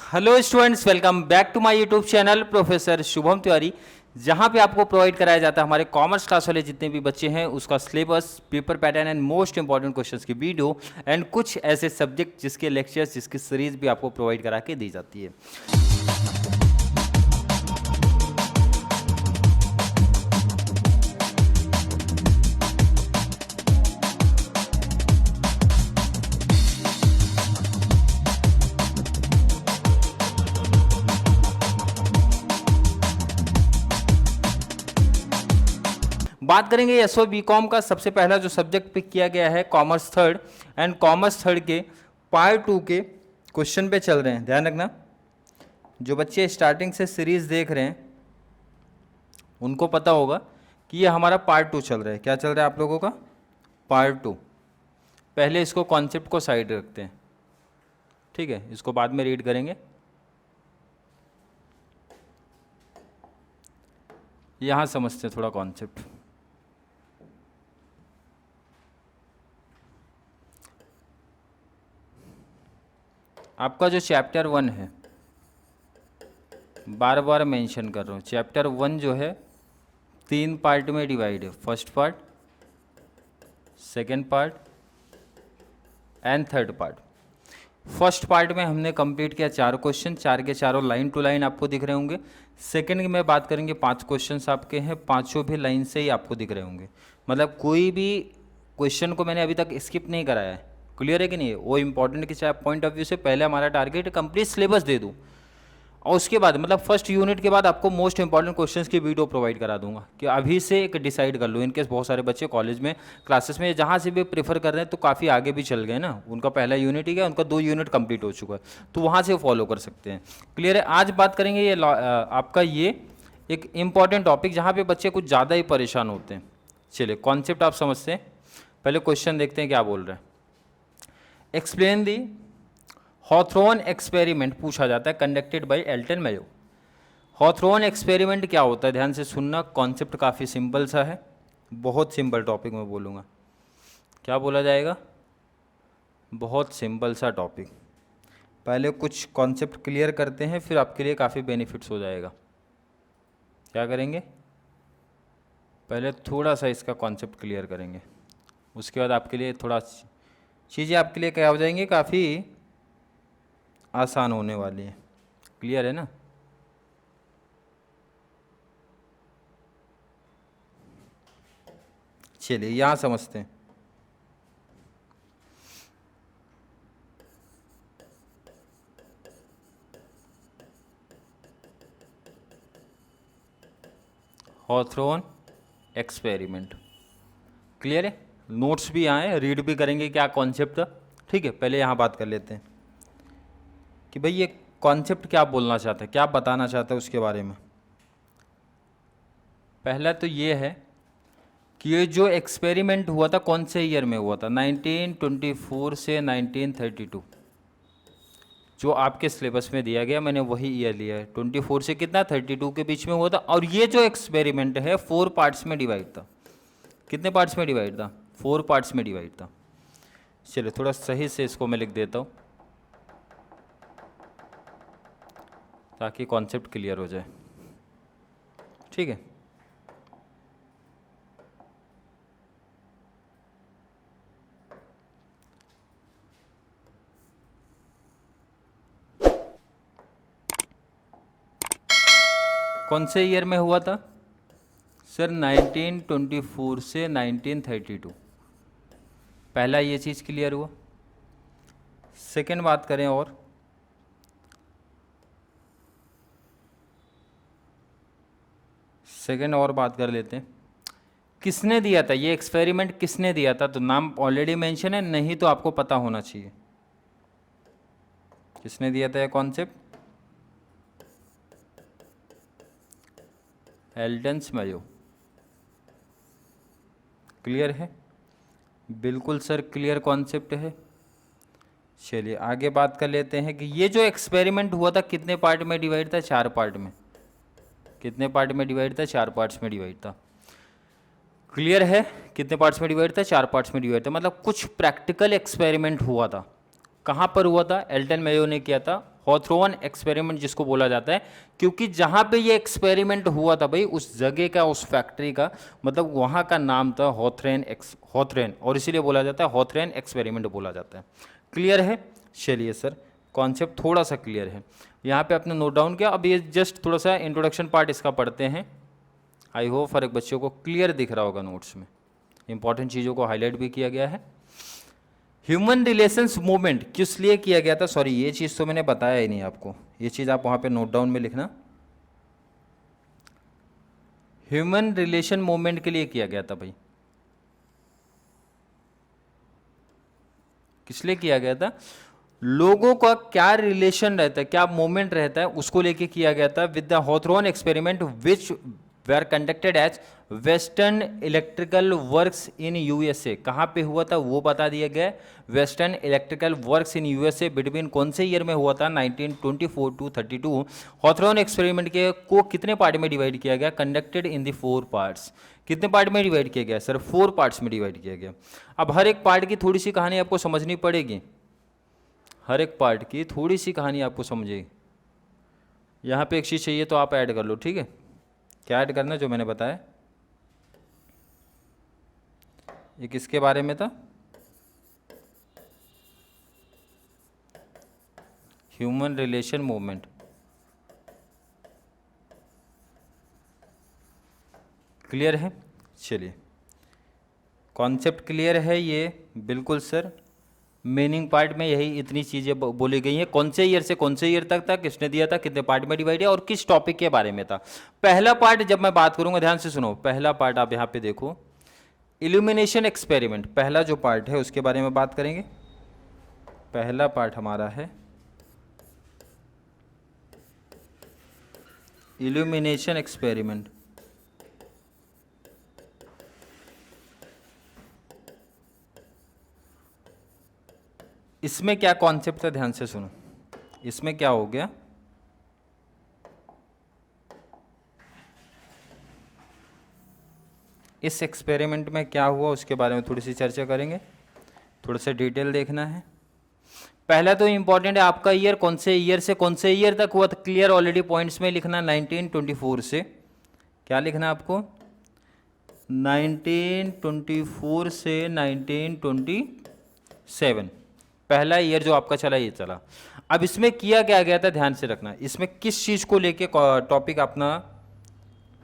Hello students, welcome back to my YouTube channel professor Shubham Tiwari, जहां पे आपको प्रोवाइड कराया जाता है हमारे कॉमर्स क्लास वाले जितने भी बच्चे हैं उसका syllabus, paper pattern and most important questions की वीडियो एंड कुछ ऐसे सब्जेक्ट जिसके लेक्चर्स जिसकी सीरीज भी आपको प्रोवाइड करा के दी जाती है। बात करेंगे एसओ बीकॉम का सबसे पहला जो सब्जेक्ट पिक किया गया है commerce third and commerce third के पार्ट 2 के क्वेश्चन पे चल रहे हैं। ध्यान रखना, जो बच्चे स्टार्टिंग से सीरीज देख रहे हैं उनको पता होगा कि ये हमारा पार्ट 2 चल रहा है। क्या चल रहा है आप लोगों का? पार्ट 2। पहले इसको कॉन्सेप्ट को साइड रखते हैं, ठीक है, इसको बाद में रीड करेंगे। यहाँ समझते हैं थोड़ा कॉन्सेप्ट। आपका जो चैप्टर 1 है, बार बार मेंशन कर रहा हूँ, चैप्टर 1 जो है 3 पार्ट में डिवाइड है। First part, second part and third part. First part में हमने कंप्लीट किया 4 क्वेश्चन, 4 के चारों लाइन टू लाइन आपको दिख रहे होंगे। सेकेंड में बात करेंगे 5 क्वेश्चंस आपके हैं, पांचों भी लाइन से ही आपको दिख रहे होंगे। मतलब कोई भी क्वेश्चन को मैंने अभी तक स्किप नहीं कराया है। क्लियर है कि नहीं? वो इंपॉर्टेंट के पॉइंट ऑफ व्यू से पहले हमारा टारगेट है कंप्लीट सिलेबस दे दूँ, और उसके बाद मतलब फर्स्ट यूनिट के बाद आपको मोस्ट इंपॉर्टेंट क्वेश्चंस की वीडियो प्रोवाइड करा दूंगा कि अभी से एक डिसाइड कर लो। इनकेस बहुत सारे बच्चे कॉलेज में, क्लासेस में, जहाँ से भी प्रेफर कर रहे हैं तो काफ़ी आगे भी चल गए ना, उनका पहला यूनिट ही गया, उनका 2 यूनिट कंप्लीट हो चुका है, तो वहाँ से फॉलो कर सकते हैं। क्लियर है? आज बात करेंगे ये आपका ये एक इम्पॉर्टेंट टॉपिक जहाँ पे बच्चे कुछ ज़्यादा ही परेशान होते हैं। चलिए, कॉन्सेप्ट आप समझते हैं, पहले क्वेश्चन देखते हैं क्या बोल रहे हैं। एक्सप्लेन दी हॉथरॉन एक्सपेरिमेंट पूछा जाता है conducted by Elton Mayo. Hawthorne experiment क्या होता है? ध्यान से सुनना, कॉन्सेप्ट काफ़ी सिंपल सा है, बहुत सिंपल टॉपिक में बोलूँगा। क्या बोला जाएगा? बहुत सिंपल सा टॉपिक। पहले कुछ कॉन्सेप्ट क्लियर करते हैं, फिर आपके लिए काफ़ी बेनिफिट्स हो जाएगा। क्या करेंगे? पहले थोड़ा सा इसका कॉन्सेप्ट क्लियर करेंगे, उसके बाद आपके लिए थोड़ा चीज़ें आपके लिए क्या हो जाएंगी, काफ़ी आसान होने वाली है। क्लियर है ना? चलिए यहाँ समझते हैं। हॉथरॉन एक्सपेरिमेंट। क्लियर है? नोट्स भी यहाँ है, रीड भी करेंगे क्या कॉन्सेप्ट था। ठीक है, पहले यहाँ बात कर लेते हैं कि भाई ये कॉन्सेप्ट क्या बोलना चाहता है, क्या बताना चाहता है उसके बारे में। पहला तो ये है कि ये जो एक्सपेरिमेंट हुआ था कौन से ईयर में हुआ था? 1924 से 1932, जो आपके सिलेबस में दिया गया, मैंने वही ईयर लिया है। 24 से कितना, 32 के बीच में हुआ था। और ये जो एक्सपेरिमेंट है 4 पार्ट्स में डिवाइड था। कितने पार्ट्स में डिवाइड था? 4 पार्ट्स में डिवाइड था। चलिए थोड़ा सही से इसको मैं लिख देता हूँ ताकि कॉन्सेप्ट क्लियर हो जाए। ठीक है, कौन से ईयर में हुआ था सर? 1924 से 1932। पहला ये चीज़ क्लियर हुआ। सेकेंड बात करें, और सेकेंड और बात कर लेते हैं, किसने दिया था ये एक्सपेरिमेंट, किसने दिया था? तो नाम ऑलरेडी मेंशन है, नहीं तो आपको पता होना चाहिए किसने दिया था ये कॉन्सेप्ट। Elton Mayo. क्लियर है? बिल्कुल सर, क्लियर कॉन्सेप्ट है। चलिए आगे बात कर लेते हैं कि ये जो एक्सपेरिमेंट हुआ था कितने पार्ट में डिवाइड था? 4 पार्ट में। कितने पार्ट में डिवाइड था? 4 पार्ट्स में डिवाइड था। क्लियर है? कितने पार्ट्स में डिवाइड था? 4 पार्ट्स में डिवाइड था। मतलब कुछ प्रैक्टिकल एक्सपेरिमेंट हुआ था। कहाँ पर हुआ था? एल्टन मेयो ने किया था हॉथरॉन एक्सपेरिमेंट जिसको बोला जाता है, क्योंकि जहां पे ये एक्सपेरिमेंट हुआ था भाई उस जगह का, उस फैक्ट्री का, मतलब वहां का नाम था हॉथरॉन, और इसीलिए बोला जाता है हॉथरॉन एक्सपेरिमेंट बोला जाता है। क्लियर है? चलिए सर, कॉन्सेप्ट थोड़ा सा क्लियर है, यहाँ पे आपने नोट डाउन किया। अब ये जस्ट थोड़ा सा इंट्रोडक्शन पार्ट इसका पढ़ते हैं। आई होप हर एक बच्चों को क्लियर दिख रहा होगा नोट्स में, इंपॉर्टेंट चीज़ों को हाईलाइट भी किया गया है। ह्यूमन रिलेशंस मूवमेंट किस लिए किया गया था? सॉरी, ये चीज़ तो मैंने बताया ही नहीं आपको, ये चीज़ आप वहाँ पे नोट डाउन में लिखना। ह्यूमन रिलेशन मूवमेंट के लिए किया गया था भाई। किस लिए किया गया था? लोगों का क्या रिलेशन रहता है, क्या मूवमेंट रहता है, उसको लेके किया गया था with the Hawthorne experiment which were conducted as Western Electrical Works in USA. कहाँ पे हुआ था वो बता दिया गया। Western Electrical Works in USA between कौन से ईयर में हुआ था? 1924 टू 32। हॉथरॉन एक्सपेरिमेंट के को कितने पार्ट में डिवाइड किया गया? Conducted in the 4 parts. कितने पार्ट में डिवाइड किया गया सर? 4 पार्ट्स में डिवाइड किया गया। अब हर एक पार्ट की थोड़ी सी कहानी आपको समझनी पड़ेगी, हर एक पार्ट की थोड़ी सी कहानी आपको समझेगी। यहाँ पे एक चीज़ चाहिए तो आप ऐड कर लो, ठीक है? क्या ऐड करना है? जो मैंने बताया। ये किसके बारे में था? Human relation movement. क्लियर है? चलिए, कॉन्सेप्ट क्लियर है ये? बिल्कुल सर, मीनिंग पार्ट में यही इतनी चीज़ें बोली गई हैं। कौन से ईयर से कौन से ईयर तक था, किसने दिया था, कितने पार्ट में डिवाइड है और किस टॉपिक के बारे में था। पहला पार्ट जब मैं बात करूंगा, ध्यान से सुनो, पहला पार्ट आप यहाँ पे देखो, इल्यूमिनेशन एक्सपेरिमेंट। पहला जो पार्ट है उसके बारे में बात करेंगे। पहला पार्ट हमारा है इल्यूमिनेशन एक्सपेरिमेंट। इसमें क्या कॉन्सेप्ट है, ध्यान से सुनो। इसमें क्या हो गया, इस एक्सपेरिमेंट में क्या हुआ उसके बारे में थोड़ी सी चर्चा करेंगे, थोड़ा सा डिटेल देखना है। पहला तो इंपॉर्टेंट है आपका ईयर, कौन से ईयर से कौन से ईयर तक हुआ था, क्लियर ऑलरेडी पॉइंट्स में लिखना। 1924 से, क्या लिखना है आपको? 1924 से 1927 पहला ईयर जो आपका चला ये चला। अब इसमें किया क्या गया था, ध्यान से रखना। इसमें किस चीज़ को लेके टॉपिक अपना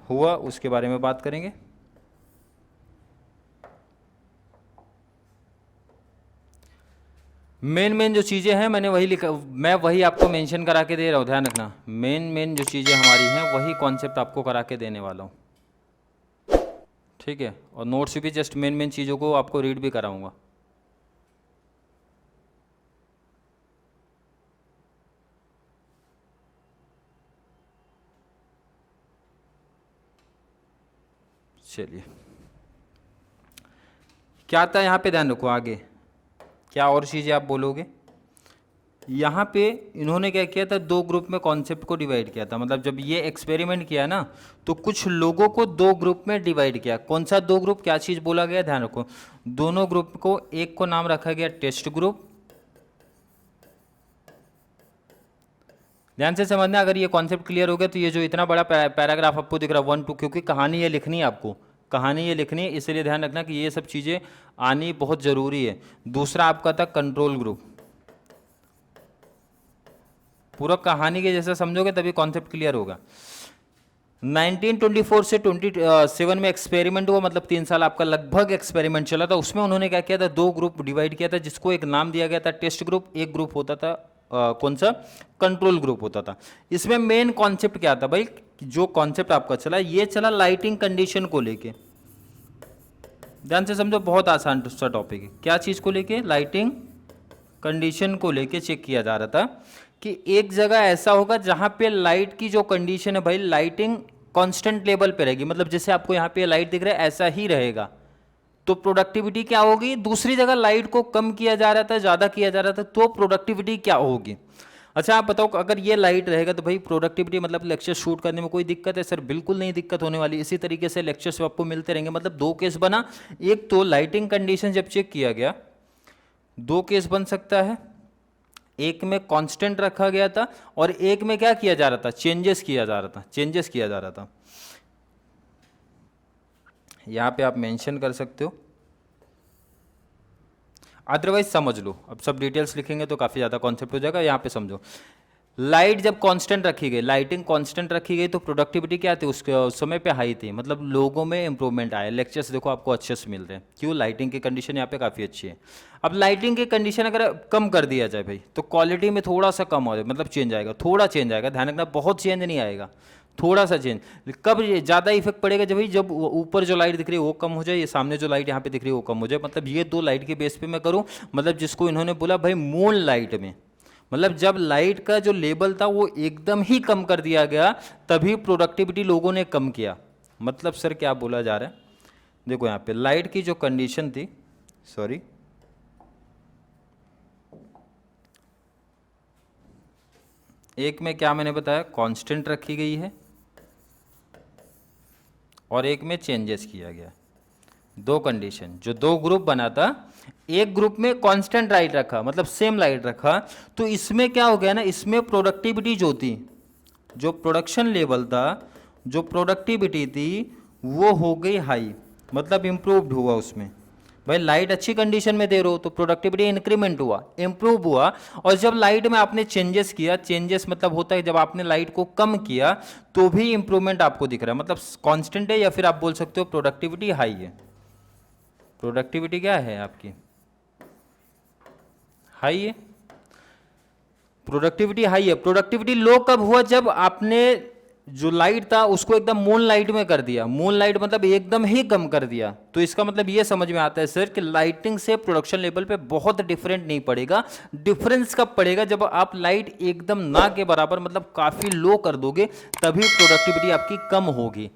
हुआ उसके बारे में बात करेंगे। मेन जो चीज़ें हैं मैंने वही लिखा, मैं वही आपको मेंशन करा के दे रहा हूँ, ध्यान रखना। मेन जो चीज़ें हमारी हैं वही कॉन्सेप्ट आपको करा के देने वाला हूँ, ठीक है? और नोट्स भी जस्ट मेन चीज़ों को आपको रीड भी कराऊंगा। चलिए, क्या था यहाँ पे, ध्यान रखो। आगे क्या और चीज़ें आप बोलोगे? यहाँ पे इन्होंने क्या किया था, 2 ग्रुप में कॉन्सेप्ट को डिवाइड किया था। मतलब जब ये एक्सपेरिमेंट किया ना तो कुछ लोगों को 2 ग्रुप में डिवाइड किया। कौन सा 2 ग्रुप, क्या चीज़ बोला गया, ध्यान रखो। दोनों ग्रुप को, एक को नाम रखा गया टेस्ट ग्रुप। ध्यान से समझना, अगर ये कॉन्सेप्ट क्लियर हो गया तो ये जो इतना बड़ा पैराग्राफ आपको दिख रहा है 1 2, क्योंकि कहानी ये लिखनी है आपको, कहानी ये लिखनी है, इसलिए ध्यान रखना कि ये सब चीज़ें आनी बहुत ज़रूरी है। दूसरा आपका था कंट्रोल ग्रुप। पूरा कहानी के जैसा समझोगे तभी कॉन्सेप्ट क्लियर होगा। 1924 से 27 में एक्सपेरिमेंट हुआ, मतलब 3 साल आपका लगभग एक्सपेरिमेंट चला था। उसमें उन्होंने क्या किया था, 2 ग्रुप डिवाइड किया था, जिसको एक नाम दिया गया था टेस्ट ग्रुप, एक ग्रुप होता था कौन सा, कंट्रोल ग्रुप होता था। इसमें मेन कॉन्सेप्ट क्या था भाई, जो कॉन्सेप्ट आपका चला ये चला लाइटिंग कंडीशन को लेके। ध्यान से समझो, बहुत आसान सा टॉपिक है। क्या चीज़ को लेके, लाइटिंग कंडीशन को लेके चेक किया जा रहा था कि एक जगह ऐसा होगा जहां पे लाइट की जो कंडीशन है भाई, लाइटिंग कांस्टेंट लेवल पे रहेगी। मतलब जैसे आपको यहाँ पे लाइट दिख रहा है ऐसा ही रहेगा, तो प्रोडक्टिविटी क्या होगी। दूसरी जगह लाइट को कम किया जा रहा था, ज़्यादा किया जा रहा था, तो प्रोडक्टिविटी क्या होगी। अच्छा आप बताओ, अगर ये लाइट रहेगा तो भाई प्रोडक्टिविटी, मतलब लेक्चर शूट करने में कोई दिक्कत है सर? बिल्कुल नहीं दिक्कत होने वाली। इसी तरीके से लेक्चर्स आपको मिलते रहेंगे। मतलब 2 केस बना, एक तो लाइटिंग कंडीशन जब चेक किया गया, 2 केस बन सकता है। एक में कांस्टेंट रखा गया था और एक में क्या किया जा रहा था, चेंजेस किया जा रहा था। यहां पे आप मेंशन कर सकते हो, अदरवाइज समझ लो। अब सब डिटेल्स लिखेंगे तो काफ़ी ज़्यादा कॉन्सेप्ट हो जाएगा, यहाँ पे समझो। लाइट जब कांस्टेंट रखी गई, लाइटिंग कांस्टेंट रखी गई तो प्रोडक्टिविटी क्या थी उसके उस समय पे हाई थी, मतलब लोगों में इंप्रूवमेंट आया। लेक्चर्स देखो आपको अच्छे से मिल रहे हैं, क्यों, लाइटिंग की कंडीशन यहाँ पे काफ़ी अच्छी है। अब लाइटिंग की कंडीशन अगर कम कर दिया जाए भाई, तो क्वालिटी में थोड़ा सा कम हो जाए, मतलब चेंज आएगा, थोड़ा चेंज आएगा, ध्यान रखना, बहुत चेंज नहीं आएगा, थोड़ा सा चेंज। कब ये ज़्यादा इफेक्ट पड़ेगा, जब भाई जब ऊपर जो लाइट दिख रही है वो कम हो जाए, ये सामने जो लाइट यहाँ पे दिख रही है वो कम हो जाए। मतलब ये दो लाइट के बेस पे मैं करूँ, मतलब जिसको इन्होंने बोला भाई मून लाइट में, मतलब जब लाइट का जो लेवल था वो एकदम ही कम कर दिया गया, तभी प्रोडक्टिविटी लोगों ने कम किया। मतलब सर क्या बोला जा रहा है, देखो यहाँ पे लाइट की जो कंडीशन थी, सॉरी, एक में क्या मैंने बताया, कांस्टेंट रखी गई है और एक में चेंजेस किया गया। दो कंडीशन, जो दो ग्रुप बना था, एक ग्रुप में कांस्टेंट लाइट रखा, मतलब सेम लाइट रखा, तो इसमें क्या हो गया ना, इसमें प्रोडक्टिविटी जो थी, जो प्रोडक्शन लेवल था, जो प्रोडक्टिविटी थी वो हो गई हाई, मतलब इम्प्रूव्ड हुआ उसमें। भाई लाइट अच्छी कंडीशन में दे रहे हो तो प्रोडक्टिविटी इंक्रीमेंट हुआ, इम्प्रूव हुआ। और जब लाइट में आपने चेंजेस किया, चेंजेस मतलब होता है जब आपने लाइट को कम किया तो भी इंप्रूवमेंट आपको दिख रहा है, मतलब कांस्टेंट है, या फिर आप बोल सकते हो प्रोडक्टिविटी हाई है। प्रोडक्टिविटी क्या है आपकी, हाई है, प्रोडक्टिविटी हाई है। प्रोडक्टिविटी लो कब हुआ, जब आपने जो लाइट था उसको एकदम मून लाइट में कर दिया, मून लाइट मतलब एकदम ही कम कर दिया। तो इसका मतलब ये समझ में आता है सर कि लाइटिंग से प्रोडक्शन लेवल पे बहुत डिफरेंट नहीं पड़ेगा। डिफरेंस कब पड़ेगा, जब आप लाइट एकदम ना के बराबर मतलब काफी लो कर दोगे, तभी प्रोडक्टिविटी आपकी कम होगी।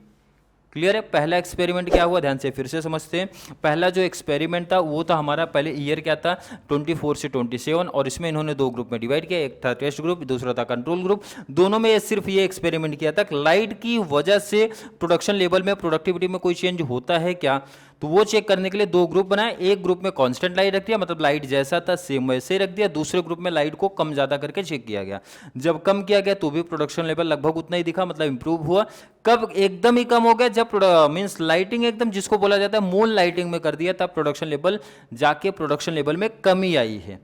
क्लियर है। पहला एक्सपेरिमेंट क्या हुआ, ध्यान से फिर से समझते हैं। पहला जो एक्सपेरिमेंट था वो था हमारा, पहले ईयर क्या था 24 से 27, और इसमें इन्होंने दो ग्रुप में डिवाइड किया, एक था टेस्ट ग्रुप, दूसरा था कंट्रोल ग्रुप। दोनों में सिर्फ ये एक्सपेरिमेंट किया था लाइट की वजह से प्रोडक्शन लेवल में, प्रोडक्टिविटी में कोई चेंज होता है क्या, तो वो चेक करने के लिए दो ग्रुप बनाए। एक ग्रुप में कांस्टेंट लाइट रख दिया, मतलब लाइट जैसा था सेम वैसे ही रख दिया। दूसरे ग्रुप में लाइट को कम ज़्यादा करके चेक किया गया। जब कम किया गया तो भी प्रोडक्शन लेवल लगभग उतना ही दिखा, मतलब इंप्रूव हुआ। कब एकदम ही कम हो गया, जब मीन्स लाइटिंग एकदम जिसको बोला जाता है मून लाइटिंग में कर दिया, तब प्रोडक्शन लेवल जाके प्रोडक्शन लेवल में कमी आई है।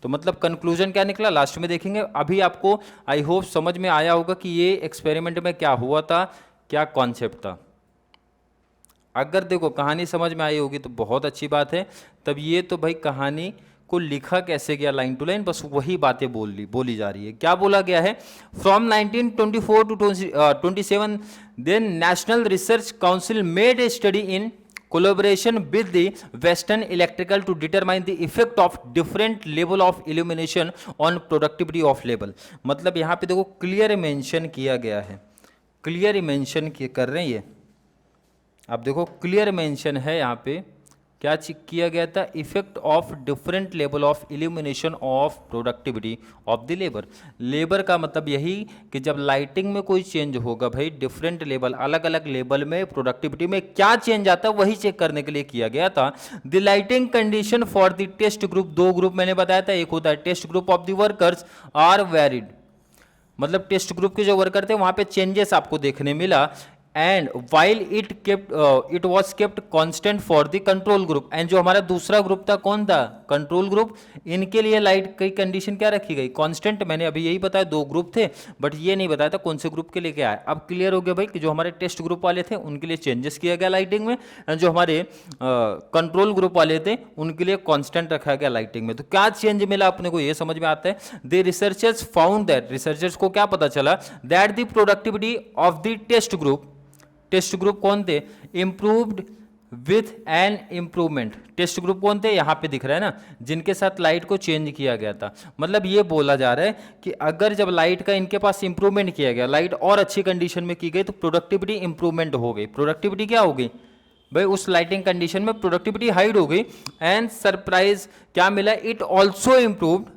तो मतलब कंक्लूजन क्या निकला लास्ट में देखेंगे। अभी आपको आई होप समझ में आया होगा कि ये एक्सपेरिमेंट में क्या हुआ था, क्या कॉन्सेप्ट था। अगर देखो कहानी समझ में आई होगी तो बहुत अच्छी बात है। तब ये तो भाई कहानी को लिखा कैसे गया लाइन टू लाइन, बस वही बातें बोली जा रही है। क्या बोला गया है, from 1924 to 27 then national research council made a study in collaboration with the western electrical to determine the effect of different level of illumination on productivity of level. मतलब यहाँ पे देखो क्लियर मेंशन किया गया है, क्लियर मेंशन कर रहे हैं ये, अब देखो क्लियर मेंशन है यहाँ पे, क्या किया गया था, effect of different level of illumination of productivity of the labour. Labour का मतलब यही कि जब लाइटिंग में कोई चेंज होगा भाई, डिफरेंट लेवल, अलग अलग लेवल में प्रोडक्टिविटी में क्या चेंज आता है वही चेक करने के लिए किया गया था। The lighting condition for the test group, दो ग्रुप मैंने बताया था, एक होता है test group of the workers are varied, मतलब टेस्ट ग्रुप के जो वर्कर थे वहां पे चेंजेस आपको देखने मिला। And while it was kept constant for the control group, and जो हमारा दूसरा ग्रुप था कौन था, कंट्रोल ग्रुप, इनके लिए लाइट की कंडीशन क्या रखी गई, कांस्टेंट। मैंने अभी यही बताया, दो ग्रुप थे बट ये नहीं बताया था कौन से ग्रुप के लिए क्या है। अब क्लियर हो गया भाई कि जो हमारे टेस्ट ग्रुप वाले थे उनके लिए चेंजेस किया गया लाइटिंग में, एंड जो हमारे कंट्रोल ग्रुप वाले थे उनके लिए कॉन्स्टेंट रखा गया लाइटिंग में। तो क्या चेंज मिला अपने को ये समझ में आता है। The researchers found that, researchers को क्या पता चला, that the productivity of the test group, test group कौन थे, improved with an improvement. Test group कौन थे, यहां पे दिख रहा है ना, जिनके साथ लाइट को चेंज किया गया था। मतलब ये बोला जा रहा है कि अगर जब लाइट का इनके पास इंप्रूवमेंट किया गया, लाइट और अच्छी कंडीशन में की गई, तो प्रोडक्टिविटी इंप्रूवमेंट हो गई। प्रोडक्टिविटी क्या हो गई भाई, उस लाइटिंग कंडीशन में प्रोडक्टिविटी हाइड हो गई। एंड सरप्राइज क्या मिला, इट ऑल्सो इंप्रूव्ड,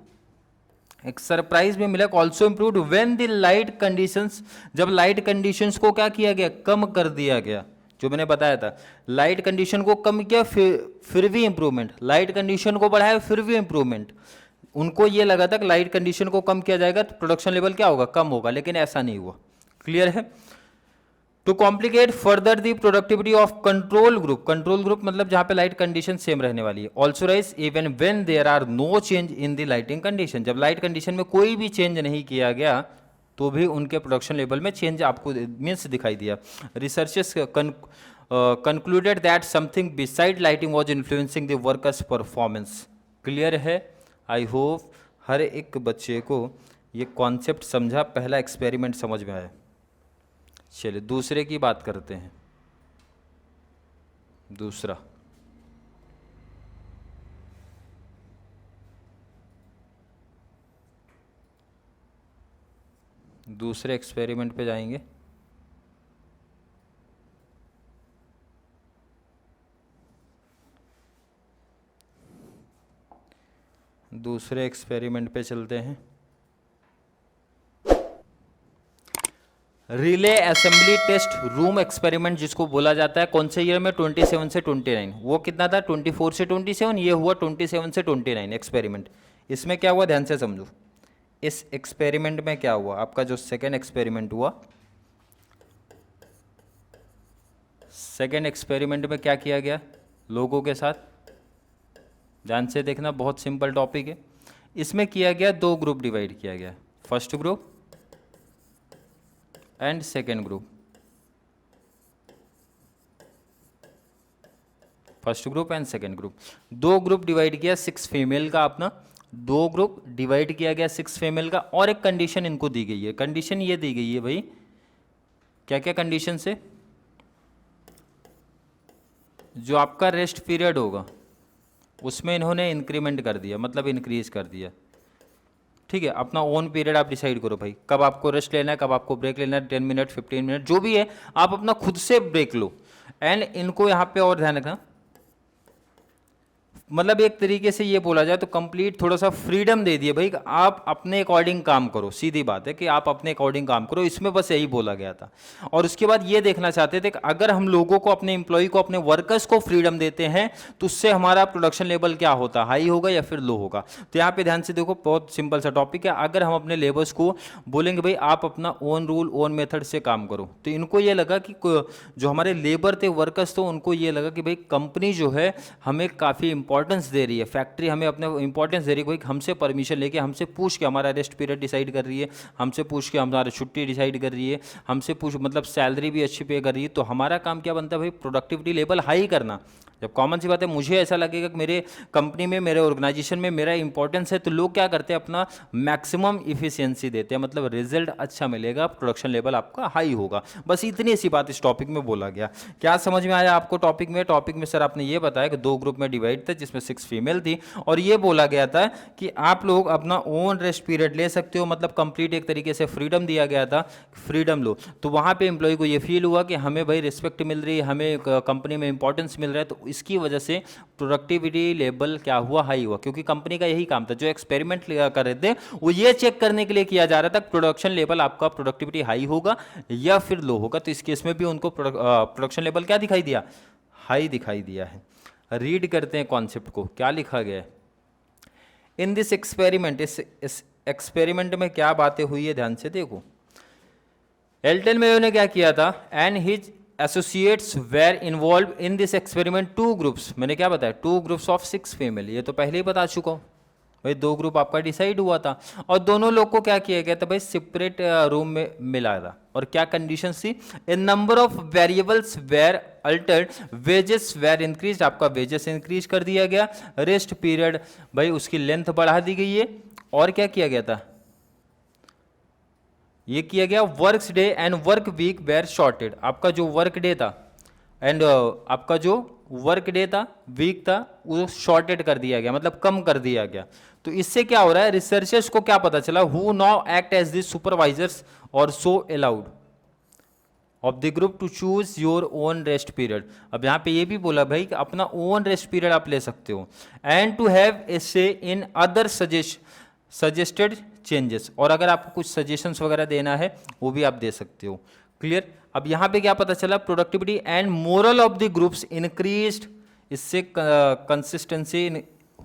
एक सरप्राइज में मिला, also improved when the light conditions, जब लाइट कंडीशंस को क्या किया गया, कम कर दिया गया। जो मैंने बताया था, लाइट कंडीशन को कम किया फिर भी इंप्रूवमेंट, लाइट कंडीशन को बढ़ाया फिर भी इंप्रूवमेंट। उनको ये लगा था कि लाइट कंडीशन को कम किया जाएगा तो प्रोडक्शन लेवल क्या होगा, कम होगा, लेकिन ऐसा नहीं हुआ। क्लियर है। To complicate further the productivity of control group मतलब जहां पे लाइट कंडीशन सेम रहने वाली है, also rise even when there are no change in the lighting condition, जब लाइट कंडीशन में कोई भी चेंज नहीं किया गया तो भी उनके प्रोडक्शन लेवल में चेंज आपको मीन्स दिखाई दिया। Researches concluded that something beside lighting was influencing the workers performance। Clear है। आई होप हर एक बच्चे को ये कॉन्सेप्ट समझा, पहला एक्सपेरिमेंट समझ में आया। चलिए दूसरे की बात करते हैं। दूसरे एक्सपेरिमेंट पे जाएंगे। दूसरे एक्सपेरिमेंट पे चलते हैं। Relay assembly test room experiment जिसको बोला जाता है, कौन से ईयर में, 27 से 29। वो कितना था, 24 से 27, ये हुआ 27 से 29 एक्सपेरिमेंट। इसमें क्या हुआ, ध्यान से समझो। इस एक्सपेरिमेंट में क्या हुआ, आपका जो सेकेंड एक्सपेरिमेंट हुआ, सेकेंड एक्सपेरिमेंट में क्या किया गया लोगों के साथ, ध्यान से देखना, बहुत सिंपल टॉपिक है। इसमें किया गया, दो ग्रुप डिवाइड किया गया, first group and second group. First group and second group, दो ग्रुप डिवाइड किया, 6 फीमेल का अपना, दो ग्रुप डिवाइड किया गया 6 फीमेल का, और एक कंडीशन इनको दी गई है। कंडीशन ये दी गई है भाई, क्या क्या कंडीशन से, जो आपका रेस्ट पीरियड होगा उसमें इन्होंने इंक्रीमेंट कर दिया, मतलब इंक्रीज कर दिया। ठीक है, अपना ओन पीरियड आप डिसाइड करो भाई, कब आपको रेस्ट लेना है, कब आपको ब्रेक लेना है, 10 मिनट 15 मिनट जो भी है, आप अपना खुद से ब्रेक लो। एंड इनको यहाँ पे और ध्यान रखना, मतलब एक तरीके से ये बोला जाए तो कंप्लीट थोड़ा सा फ्रीडम दे दिए भाई, आप अपने अकॉर्डिंग काम करो। सीधी बात है कि आप अपने अकॉर्डिंग काम करो, इसमें बस यही बोला गया था। और उसके बाद ये देखना चाहते थे कि अगर हम लोगों को, अपने एम्प्लॉय को, अपने वर्कर्स को फ्रीडम देते हैं तो उससे हमारा प्रोडक्शन लेवल क्या होता, हाई होगा या फिर लो होगा। तो यहाँ पे ध्यान से देखो, बहुत सिंपल सा टॉपिक है। अगर हम अपने लेबर्स को बोलेंगे भाई आप अपना ओन रूल ओन मेथड से काम करो, तो इनको ये लगा कि जो हमारे लेबर थे, वर्कर्स थे, उनको ये लगा कि भाई कंपनी जो है हमें काफ़ी इंपॉर्टेंस दे रही है, फैक्ट्री हमें अपने इंपॉर्टेंस दे रही है, कोई हमसे परमिशन लेके, हमसे पूछ के हमारा रेस्ट पीरियड डिसाइड कर रही है, हमसे पूछ के हमारा छुट्टी डिसाइड कर रही है, हमसे पूछ मतलब सैलरी भी अच्छी पे कर रही है। तो हमारा काम क्या बनता है भाई, प्रोडक्टिविटी लेवल हाई करना। जब कॉमन सी बात है, मुझे ऐसा लगेगा कि मेरे कंपनी में, मेरे ऑर्गेनाइजेशन में मेरा इंपॉर्टेंस है, तो लोग क्या करते हैं, अपना मैक्सिमम इफिशियंसी देते हैं, मतलब रिजल्ट अच्छा मिलेगा, प्रोडक्शन लेवल आपका हाई होगा। बस इतनी सी बात इस टॉपिक में बोला गया। क्या समझ में आया आपको टॉपिक में? टॉपिक में सर आपने ये बताया कि दो ग्रुप में डिवाइड थे जिसमें 6 फीमेल थी, और ये बोला गया था कि आप लोग अपना ओन रेस्ट पीरियड ले सकते हो, मतलब कंप्लीट एक तरीके से फ्रीडम दिया गया था, फ्रीडम लो। तो वहाँ पे एम्प्लॉय को ये फील हुआ कि हमें भाई रिस्पेक्ट मिल रही है, हमें कंपनी में इंपॉर्टेंस मिल रहा है, तो इसकी वजह से प्रोडक्टिविटी लेवल क्या हुआ, हाई हुआ। क्योंकि कंपनी का यही काम था, जो एक्सपेरिमेंट कर रहे थे वो ये चेक करने के लिए किया जा रहा था प्रोडक्शन लेवल आपका, प्रोडक्टिविटी हाई होगा या फिर लो होगा। तो इस केस में भी उनको प्रोडक्शन लेवल क्या दिखाई दिया, हाई दिखाई दिया है। रीड करते हैं कॉन्सेप्ट को, क्या लिखा गया है इन दिस एक्सपेरिमेंट। इस एक्सपेरिमेंट में क्या बातें हुई है, ध्यान से देखो। एल्टन मेयो ने क्या किया था, and his associates were involve in this experiment 2 groups. मैंने क्या बताया, 2 ग्रुप्स ऑफ 6 फीमेल, ये तो पहले ही बता चुका हूँ भाई। 2 ग्रुप आपका डिसाइड हुआ था, और दोनों लोग को क्या किया गया था भाई, सेपरेट रूम में मिला था। और क्या कंडीशन थी, a number of variables were altered, wages were increase, आपका वेजेस इंक्रीज कर दिया गया, रेस्ट पीरियड भाई उसकी लेंथ बढ़ा दी गई है, और क्या किया गया था, ये किया गया work day and work week were shorted. आपका जो वर्क डे था एंड आपका जो वर्क डे था, वीक था, वो शॉर्टेड कर दिया गया, मतलब कम कर दिया गया। तो इससे क्या हो रहा है, रिसर्चर्स को क्या पता चला, who now act as the supervisors और so allowed of the group to choose your own rest period. अब यहाँ पे ये भी बोला भाई कि अपना ओन रेस्ट पीरियड आप ले सकते हो, एंड टू हैव ए से इन अदर सजेस्टेड चेंजेस, और अगर आपको कुछ सजेशंस वगैरह देना है वो भी आप दे सकते हो। क्लियर। अब यहाँ पे क्या पता चला, productivity and moral of the groups increased, इससे कंसिस्टेंसी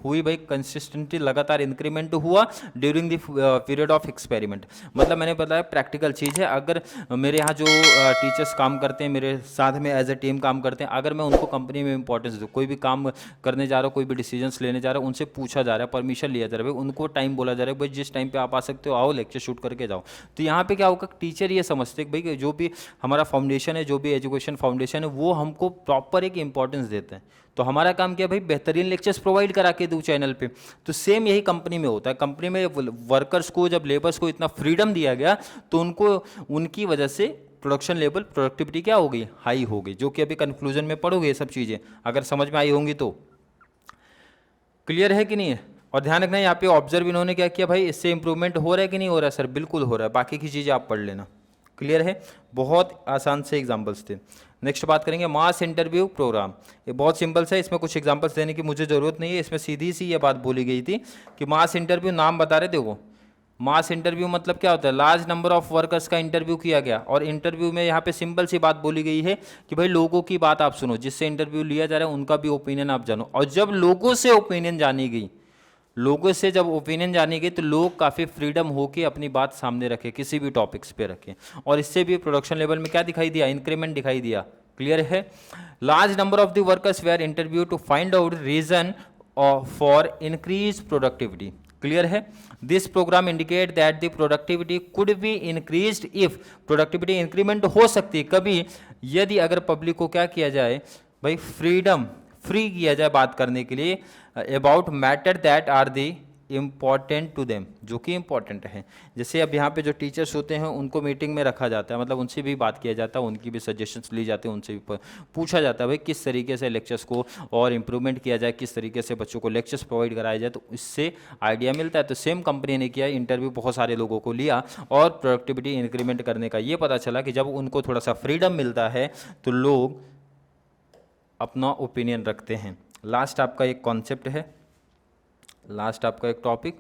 हुई भाई, कंसिस्टेंटली लगातार इंक्रीमेंट हुआ during the period of experiment. मतलब मैंने बताया प्रैक्टिकल चीज़ है। अगर मेरे यहाँ जो टीचर्स काम करते हैं, मेरे साथ में एज ए टीम काम करते हैं, अगर मैं उनको कंपनी में इंपॉर्टेंस दूँ, कोई भी काम करने जा रहा हूँ, कोई भी डिसीजंस लेने जा रहा हूँ, उनसे पूछा जा रहा है, परमिशन लिया जा रहा है, भाई उनको टाइम बोला जा रहा है, भाई जिस टाइम पे आप आ सकते हो आओ, लेक्चर शूट करके जाओ। तो यहाँ पे क्या होगा, टीचर ये समझते हैं भाई जो भी हमारा फाउंडेशन है, जो भी एजुकेशन फाउंडेशन है, वो हमको प्रॉपर एक इंपॉर्टेंस देते हैं। तो हमारा काम क्या भाई, बेहतरीन लेक्चर्स प्रोवाइड करा के दूँ चैनल पे। तो सेम यही कंपनी में होता है। कंपनी में वर्कर्स को, जब लेबर्स को इतना फ्रीडम दिया गया, तो उनको उनकी वजह से प्रोडक्शन लेवल, प्रोडक्टिविटी क्या हो गई, हाई हो गई, जो कि अभी कंक्लूजन में पढ़ोगे ये सब चीज़ें, अगर समझ में आई होंगी तो। क्लियर है कि नहीं है? और ध्यान रखना यहाँ पे ऑब्जर्व इन्होंने क्या किया भाई, इससे इंप्रूवमेंट हो रहा है कि नहीं हो रहा है? सर बिल्कुल हो रहा है। बाकी की चीज़ें आप पढ़ लेना। क्लियर है? बहुत आसान से एग्जाम्पल्स थे। नेक्स्ट बात करेंगे मास इंटरव्यू प्रोग्राम। ये बहुत सिंपल है, इसमें कुछ एग्जाम्पल्स देने की मुझे ज़रूरत नहीं है। इसमें सीधी सी ये बात बोली गई थी कि मास इंटरव्यू, नाम बता रहे थे वो। मास इंटरव्यू मतलब क्या होता है, लार्ज नंबर ऑफ वर्कर्स का इंटरव्यू किया गया। और इंटरव्यू में यहाँ पे सिंपल सी बात बोली गई है कि भाई लोगों की बात आप सुनो, जिससे इंटरव्यू लिया जा रहा है उनका भी ओपिनियन आप जानो। और जब लोगों से ओपिनियन जानी गई, लोगों से जब ओपिनियन जानी गई, तो लोग काफ़ी फ्रीडम होके अपनी बात सामने रखे, किसी भी टॉपिक्स पे रखें। और इससे भी प्रोडक्शन लेवल में क्या दिखाई दिया, इंक्रीमेंट दिखाई दिया। क्लियर है? Large number of the workers were interview to find out reason for increase productivity. Clear है? This program indicate that the productivity could be increased if, productivity increment हो सकती है कभी, यदि अगर पब्लिक को क्या किया जाए भाई, फ्रीडम, फ्री किया जाए बात करने के लिए about matter that are the important to them, जो कि इम्पॉर्टेंट है। जैसे अब यहाँ पे जो टीचर्स होते हैं उनको मीटिंग में रखा जाता है, मतलब उनसे भी बात किया जाता है, उनकी भी सजेशंस ली जाती है, उनसे भी पूछा जाता है भाई किस तरीके से लेक्चर्स को और इम्प्रूवमेंट किया जाए, किस तरीके से बच्चों को लेक्चर्स प्रोवाइड कराया जाए, तो इससे आइडिया मिलता है। तो सेम कंपनी ने किया, इंटरव्यू बहुत सारे लोगों को लिया और प्रोडक्टिविटी इंक्रीमेंट करने का ये पता चला कि जब उनको थोड़ा सा फ्रीडम मिलता है तो लोग अपना ओपिनियन रखते हैं। लास्ट आपका एक कॉन्सेप्ट है, लास्ट आपका एक टॉपिक,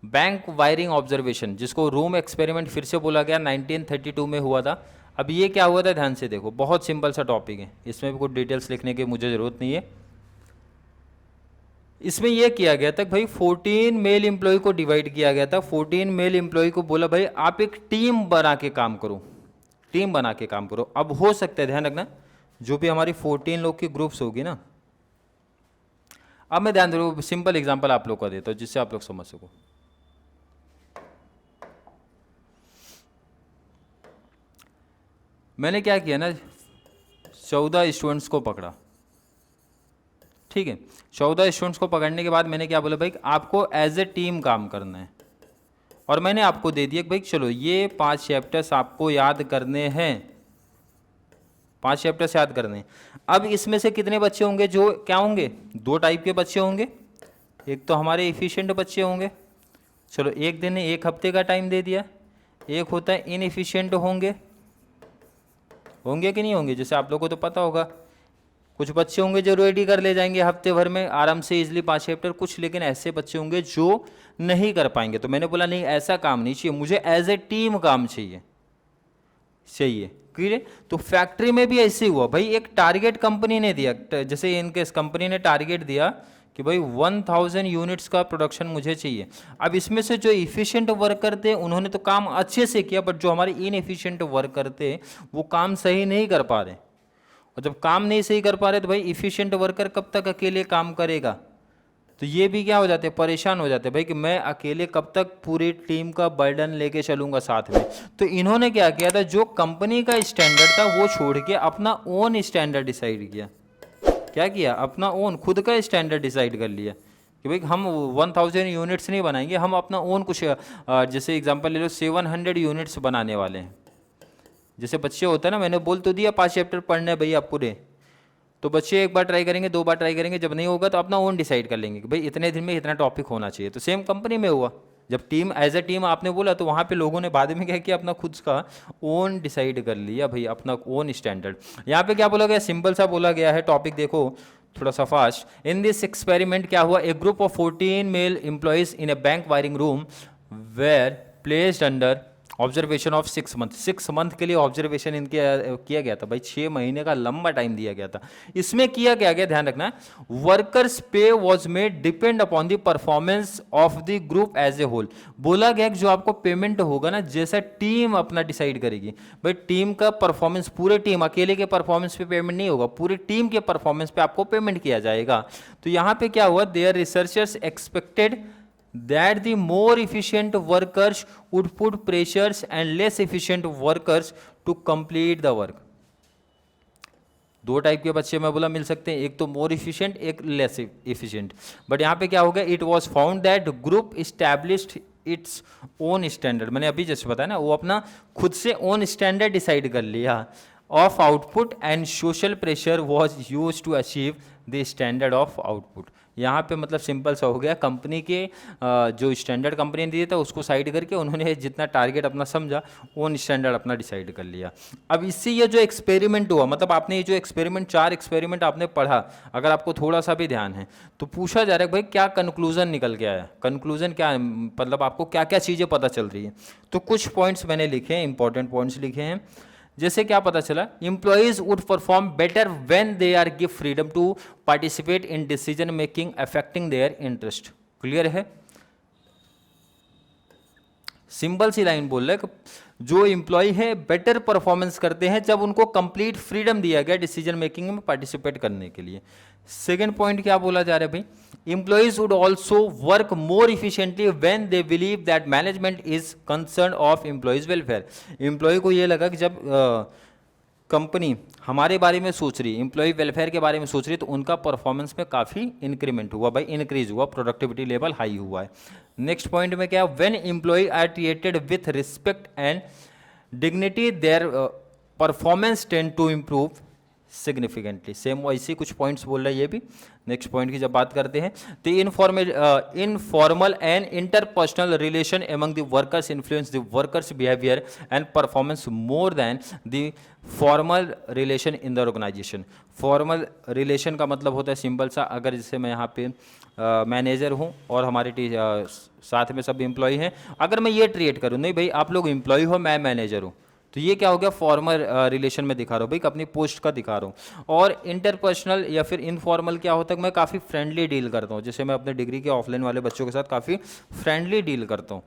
बैंक वायरिंग ऑब्जर्वेशन, जिसको रूम एक्सपेरिमेंट फिर से बोला गया, 1932 में हुआ था। अब ये क्या हुआ था, ध्यान से देखो, बहुत सिंपल सा टॉपिक है, इसमें भी कुछ डिटेल्स लिखने की मुझे ज़रूरत नहीं है। इसमें यह किया गया था भाई 14 मेल एम्प्लॉय को डिवाइड किया गया था। 14 मेल एम्प्लॉय को बोला भाई आप एक टीम बना के काम करो, टीम बना के काम करो। अब हो सकता है, ध्यान रखना, जो भी हमारी 14 लोग की ग्रुप्स होगी ना, अब मैं ध्यान दो, सिंपल एग्जांपल आप लोग का देता हूं जिससे आप लोग समझ सको। मैंने क्या किया ना, 14 स्टूडेंट्स को पकड़ा, ठीक है। 14 स्टूडेंट्स को पकड़ने के बाद मैंने क्या बोला भाई, आपको एज ए टीम काम करना है। और मैंने आपको दे दिया कि भाई चलो ये 5 चैप्टर्स आपको याद करने हैं, 5 चैप्टर्स याद करने हैं। अब इसमें से कितने बच्चे होंगे जो क्या होंगे, 2 टाइप के बच्चे होंगे। एक तो हमारे एफिशिएंट बच्चे होंगे, चलो एक दिन 1 हफ्ते का टाइम दे दिया। एक होता है इनएफिशिएंट होंगे, होंगे कि नहीं होंगे, जैसे आप लोगों को तो पता होगा, कुछ बच्चे होंगे जो रेडी कर ले जाएंगे हफ्ते भर में आराम से इजीली 5 चैप्टर, कुछ लेकिन ऐसे बच्चे होंगे जो नहीं कर पाएंगे। तो मैंने बोला नहीं, ऐसा काम नहीं चाहिए, मुझे एज ए टीम काम चाहिए। क्लियर? तो फैक्ट्री में भी ऐसे हुआ भाई, एक टारगेट कंपनी ने दिया, जैसे इनके कंपनी ने टारगेट दिया कि भाई 1000 यूनिट्स का प्रोडक्शन मुझे चाहिए। अब इसमें से जो इफिशिएंट वर्कर थे उन्होंने तो काम अच्छे से किया, बट जो हमारे इनएफिशिएंट वर्कर थे वो काम सही नहीं कर पा रहे। और जब काम नहीं सही कर पा रहे तो भाई इफिशिएंट वर्कर कब तक अकेले काम करेगा, तो ये भी क्या हो जाते हैं, परेशान हो जाते हैं भाई कि मैं अकेले कब तक पूरी टीम का बर्डन लेके चलूंगा साथ में। तो इन्होंने क्या किया था, जो कंपनी का स्टैंडर्ड था वो छोड़ के अपना ओन स्टैंडर्ड डिसाइड किया। क्या किया, अपना ओन खुद का स्टैंडर्ड डिसाइड कर लिया कि भाई हम 1000 यूनिट्स नहीं बनाएंगे, हम अपना ओन कुछ, जैसे एग्जांपल ले लो 700 यूनिट्स बनाने वाले हैं। जैसे बच्चे होते हैं ना, मैंने बोल तो दिया 5 चैप्टर पढ़ने हैं भैया पूरे, तो बच्चे एक बार ट्राई करेंगे, 2 बार ट्राई करेंगे, जब नहीं होगा तो अपना ओन डिसाइड कर लेंगे कि भाई इतने दिन में इतना टॉपिक होना चाहिए। तो सेम कंपनी में हुआ, जब टीम एज ए टीम आपने बोला तो वहाँ पे लोगों ने बाद में क्या किया, अपना खुद का ओन डिसाइड कर लिया भाई, अपना ओन स्टैंडर्ड। यहाँ पे क्या बोला गया, सिंपल सा बोला गया है, टॉपिक देखो थोड़ा सा फास्ट। इन दिस एक्सपेरिमेंट क्या हुआ, a group of 14 male employees in a bank wiring room were placed under observation of 6 month, 6 month के लिए ऑब्जर्वेशन इनके किया गया था भाई, 6 महीने का लंबा टाइम दिया गया था। इसमें किया क्या गया, ध्यान रखना, workers pay was made depend upon the performance of the group as a whole. बोला गया कि जो आपको पेमेंट होगा ना, जैसा टीम अपना डिसाइड करेगी भाई, टीम का परफॉर्मेंस, पूरे टीम अकेले के परफॉर्मेंस पे पेमेंट नहीं होगा, पूरी टीम के परफॉर्मेंस पे आपको पेमेंट किया जाएगा। तो यहां पे क्या हुआ, there researchers expected that the more efficient workers would put pressures and less efficient workers to complete the work। दो टाइप के बच्चे मैं बोला मिल सकते हैं, एक तो मोर इफिशिएंट, एक लेस इफिशिएंट। बट यहाँ पे क्या हो गया, it was found that group established its own standard, मैंने अभी जैसे बताया ना, वो अपना खुद से ओन स्टैंडर्ड डिसाइड कर लिया of output and social pressure was used to achieve the standard of output. यहाँ पे मतलब सिंपल सा हो गया, कंपनी के जो स्टैंडर्ड कंपनी ने दिए था उसको साइड करके उन्होंने जितना टारगेट अपना समझा ओन स्टैंडर्ड अपना डिसाइड कर लिया। अब इससे ये जो एक्सपेरिमेंट हुआ, मतलब आपने ये जो एक्सपेरिमेंट, 4 एक्सपेरिमेंट आपने पढ़ा, अगर आपको थोड़ा सा भी ध्यान है तो पूछा जा रहा है भाई क्या कंक्लूजन निकल के आया, कंक्लूजन क्या है, मतलब आपको क्या क्या चीज़ें पता चल रही है। तो कुछ पॉइंट्स मैंने लिखे हैं, इंपॉर्टेंट पॉइंट्स लिखे हैं। जैसे क्या पता चला, employees would perform better when they are give freedom to participate in decision making affecting their interest. Clear है, सिंपल सी लाइन बोल रहे, जो एम्प्लॉय है बेटर परफॉर्मेंस करते हैं जब उनको कंप्लीट फ्रीडम दिया गया डिसीजन मेकिंग में पार्टिसिपेट करने के लिए। सेकेंड पॉइंट क्या बोला जा रहा है भाई, employees would also work more efficiently when they believe that management is concern of employees welfare. Employ को ये लगा कि जब कंपनी हमारे बारे में सोच रही, एम्प्लॉय वेलफेयर के बारे में सोच रही, तो उनका परफॉर्मेंस में काफ़ी इंक्रीमेंट हुआ भाई, इंक्रीज हुआ, प्रोडक्टिविटी लेवल हाई हुआ है। नेक्स्ट पॉइंट में क्या, when employ are treated with respect and dignity their performance tend to improve significantly. Same वैसे कुछ पॉइंट्स बोल रहा है ये भी। नेक्स्ट पॉइंट की जब बात करते हैं तो informal and interpersonal relation among the workers influence the workers behaviour and performance more than the formal relation in the organisation. Formal relation का मतलब होता है सिंपल सा, अगर जैसे मैं यहाँ पे मैनेजर हूँ और हमारे साथ में सब एम्प्लॉय हैं, अगर मैं ये ट्रीट करूँ, नहीं भाई आप लोग एम्प्लॉय हो, मैं मैनेजर हूँ, तो ये क्या हो गया, फॉर्मल रिलेशन में दिखा रहा हूँ भाई, अपनी पोस्ट का दिखा रहा हूँ। और इंटरपर्सनल या फिर इनफॉर्मल क्या होता है, मैं काफ़ी फ्रेंडली डील करता हूँ, जैसे मैं अपने डिग्री के ऑफलाइन वाले बच्चों के साथ काफ़ी फ्रेंडली डील करता हूँ।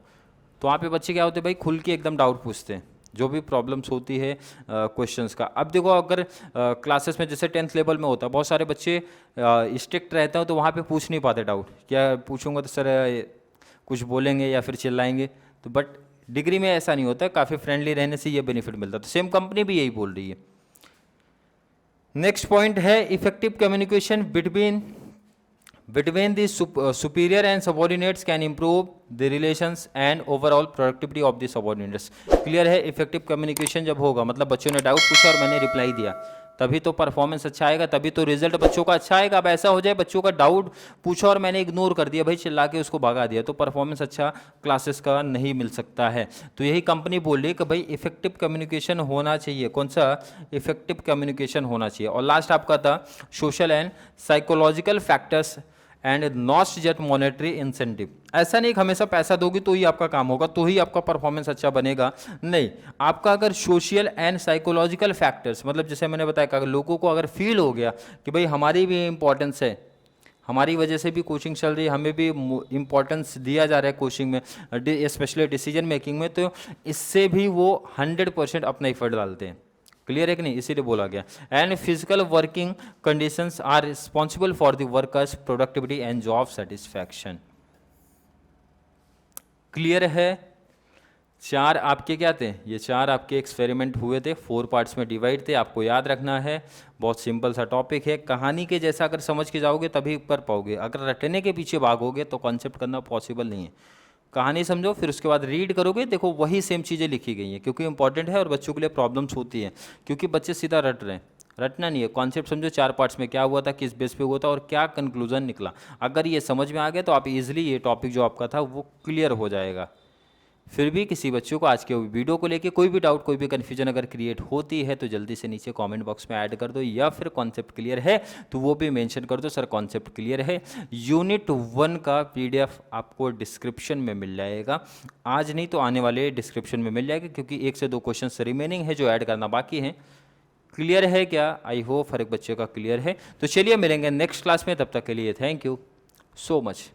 तो वहाँ पे बच्चे क्या होते हैं भाई, खुल के एकदम डाउट पूछते हैं, जो भी प्रॉब्लम्स होती है क्वेश्चंस का। अब देखो अगर क्लासेस में जैसे 10th लेवल में होता है, बहुत सारे बच्चे स्ट्रिक्ट रहते हैं, तो वहाँ पे पूछ नहीं पाते डाउट, क्या पूछूंगा तो सर कुछ बोलेंगे या फिर चिल्लाएंगे, तो बट डिग्री में ऐसा नहीं होता, काफ़ी फ्रेंडली रहने से ये बेनिफिट मिलता है। तो सेम कंपनी भी यही बोल रही है। नेक्स्ट पॉइंट है effective communication between the superior and subordinates can improve the relations and overall productivity of the subordinates। Clear है, इफेक्टिव कम्युनिकेशन जब होगा, मतलब बच्चों ने डाउट पूछा और मैंने रिप्लाई दिया, तभी तो परफॉर्मेंस अच्छा आएगा, तभी तो रिजल्ट बच्चों का अच्छा आएगा। अब ऐसा हो जाए बच्चों का डाउट पूछा और मैंने इग्नोर कर दिया भाई, चिल्ला के उसको भगा दिया, तो परफॉर्मेंस अच्छा क्लासेस का नहीं मिल सकता है। तो यही कंपनी बोल रही है कि भाई इफेक्टिव कम्युनिकेशन होना चाहिए। कौन सा, इफेक्टिव कम्युनिकेशन होना चाहिए। और लास्ट आपका था social and psychological factors and not just monetary incentive. ऐसा नहीं कि हमेशा पैसा दोगी तो ही आपका काम होगा, तो ही आपका परफॉर्मेंस अच्छा बनेगा, नहीं। आपका अगर सोशल एंड साइकोलॉजिकल फैक्टर्स, मतलब जैसे मैंने बताया कि अगर लोगों को अगर फील हो गया कि भाई हमारी भी इंपॉर्टेंस है, हमारी वजह से भी कोचिंग चल रही है, हमें भी इंपॉर्टेंस दिया जा रहा है कोचिंग में, स्पेशली डिसीजन मेकिंग में, तो इससे भी वो 100% अपना एफर्ट डालते हैं। क्लियर है कि नहीं, इसीलिए बोला गया। And physical working conditions are responsible for the workers productivity and job satisfaction. Clear है, 4 आपके क्या थे, ये 4 आपके एक्सपेरिमेंट हुए थे, 4 पार्ट्स में डिवाइड थे, आपको याद रखना है। बहुत सिंपल सा टॉपिक है, कहानी के जैसा अगर समझ के जाओगे तभी कर पाओगे, अगर रटने के पीछे भागोगे तो कॉन्सेप्ट करना पॉसिबल नहीं है। कहानी समझो, फिर उसके बाद रीड करोगे, देखो वही सेम चीज़ें लिखी गई हैं, क्योंकि इंपॉर्टेंट है और बच्चों के लिए प्रॉब्लम्स होती हैं, क्योंकि बच्चे सीधा रट रहे हैं। रटना नहीं है, कॉन्सेप्ट समझो, 4 पार्ट्स में क्या हुआ था, किस बेस पे हुआ था और क्या कंक्लूजन निकला। अगर ये समझ में आ गया तो आप इजीली ये टॉपिक जो आपका था वो क्लियर हो जाएगा। फिर भी किसी बच्चों को आज के वीडियो को लेके कोई भी डाउट, कोई भी कन्फ्यूजन अगर क्रिएट होती है तो जल्दी से नीचे कमेंट बॉक्स में ऐड कर दो, या फिर कॉन्सेप्ट क्लियर है तो वो भी मेंशन कर दो, सर कॉन्सेप्ट क्लियर है। यूनिट 1 का PDF आपको डिस्क्रिप्शन में मिल जाएगा, आज नहीं तो आने वाले डिस्क्रिप्शन में मिल जाएगा, क्योंकि 1 से 2 क्वेश्चन रिमेनिंग है जो ऐड करना बाकी है। क्लियर है क्या? आई होप हर एक बच्चे का क्लियर है। तो चलिए मिलेंगे नेक्स्ट क्लास में, तब तक के लिए थैंक यू सो मच।